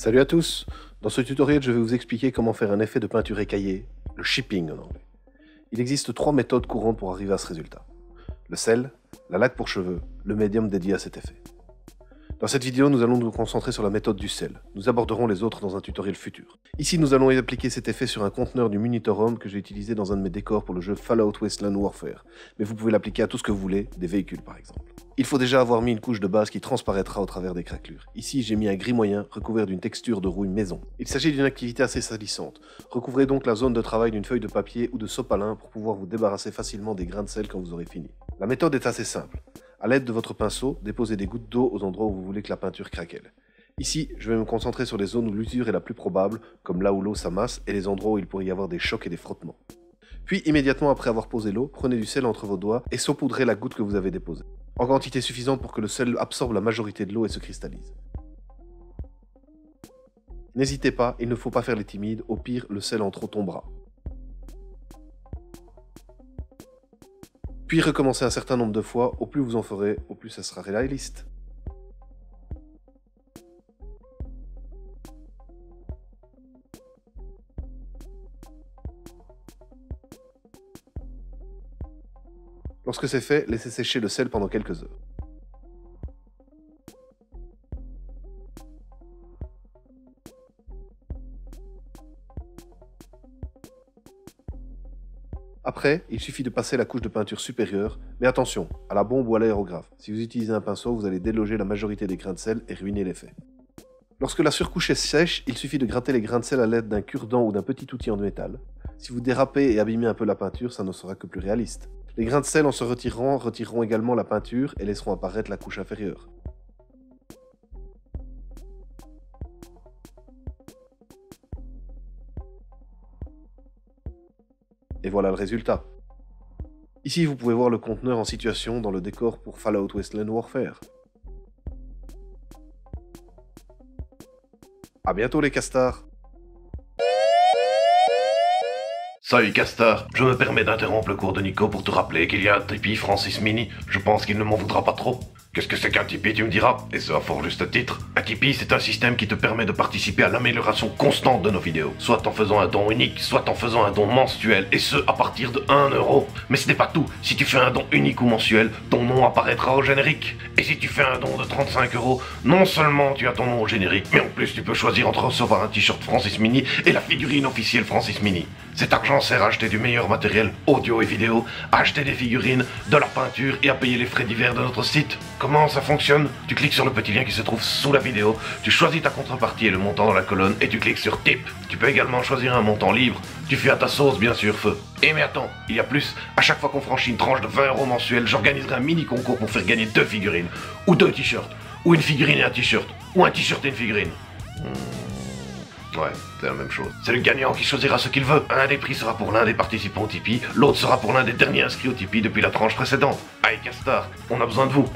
Salut à tous. Dans ce tutoriel, je vais vous expliquer comment faire un effet de peinture écaillée, le shipping en anglais. Il existe 3 méthodes courantes pour arriver à ce résultat. Le sel, la laque pour cheveux, le médium dédié à cet effet. Dans cette vidéo, nous allons nous concentrer sur la méthode du sel. Nous aborderons les autres dans un tutoriel futur. Ici, nous allons appliquer cet effet sur un conteneur du Munitorum que j'ai utilisé dans un de mes décors pour le jeu Fallout Wasteland Warfare. Mais vous pouvez l'appliquer à tout ce que vous voulez, des véhicules par exemple. Il faut déjà avoir mis une couche de base qui transparaîtra au travers des craquelures. Ici, j'ai mis un gris moyen recouvert d'une texture de rouille maison. Il s'agit d'une activité assez salissante. Recouvrez donc la zone de travail d'une feuille de papier ou de sopalin pour pouvoir vous débarrasser facilement des grains de sel quand vous aurez fini. La méthode est assez simple. A l'aide de votre pinceau, déposez des gouttes d'eau aux endroits où vous voulez que la peinture craquelle. Ici, je vais me concentrer sur les zones où l'usure est la plus probable, comme là où l'eau s'amasse et les endroits où il pourrait y avoir des chocs et des frottements. Puis, immédiatement après avoir posé l'eau, prenez du sel entre vos doigts et saupoudrez la goutte que vous avez déposée, en quantité suffisante pour que le sel absorbe la majorité de l'eau et se cristallise. N'hésitez pas, il ne faut pas faire les timides, au pire, le sel en trop tombera. Puis recommencez un certain nombre de fois, au plus vous en ferez, au plus ça sera réaliste. Lorsque c'est fait, laissez sécher le sel pendant quelques heures. Après, il suffit de passer la couche de peinture supérieure, mais attention, à la bombe ou à l'aérographe. Si vous utilisez un pinceau, vous allez déloger la majorité des grains de sel et ruiner l'effet. Lorsque la surcouche est sèche, il suffit de gratter les grains de sel à l'aide d'un cure-dent ou d'un petit outil en métal. Si vous dérapez et abîmez un peu la peinture, ça ne sera que plus réaliste. Les grains de sel en se retireront également la peinture et laisseront apparaître la couche inférieure. Et voilà le résultat. Ici, vous pouvez voir le conteneur en situation dans le décor pour Fallout Wasteland Warfare. A bientôt les castars. Salut Castar, je me permets d'interrompre le cours de Nico pour te rappeler qu'il y a un Tipeee Francis Mini. Je pense qu'il ne m'en voudra pas trop. Qu'est-ce que c'est qu'un Tipeee, tu me diras? Et ce à fort juste titre. Un Tipeee, c'est un système qui te permet de participer à l'amélioration constante de nos vidéos. Soit en faisant un don unique, soit en faisant un don mensuel, et ce, à partir de 1 €. Mais ce n'est pas tout. Si tu fais un don unique ou mensuel, ton nom apparaîtra au générique. Et si tu fais un don de 35 €, non seulement tu as ton nom au générique, mais en plus tu peux choisir entre recevoir un t-shirt Francis Mini et la figurine officielle Francis Mini. Cet argent sert à acheter du meilleur matériel audio et vidéo, à acheter des figurines, de la peinture et à payer les frais divers de notre site. Comment ça fonctionne? Tu cliques sur le petit lien qui se trouve sous la vidéo, tu choisis ta contrepartie et le montant dans la colonne et tu cliques sur Tip. Tu peux également choisir un montant libre, tu fais à ta sauce bien sûr feu. Et mais attends, il y a plus, à chaque fois qu'on franchit une tranche de 20 € mensuel, j'organiserai un mini concours pour faire gagner 2 figurines, ou 2 t-shirts, ou une figurine et un t-shirt, ou un t-shirt et une figurine. Ouais, c'est la même chose. C'est le gagnant qui choisira ce qu'il veut. Un des prix sera pour l'un des participants au Tipeee, l'autre sera pour l'un des derniers inscrits au Tipeee depuis la tranche précédente. Allez Castar, on a besoin de vous.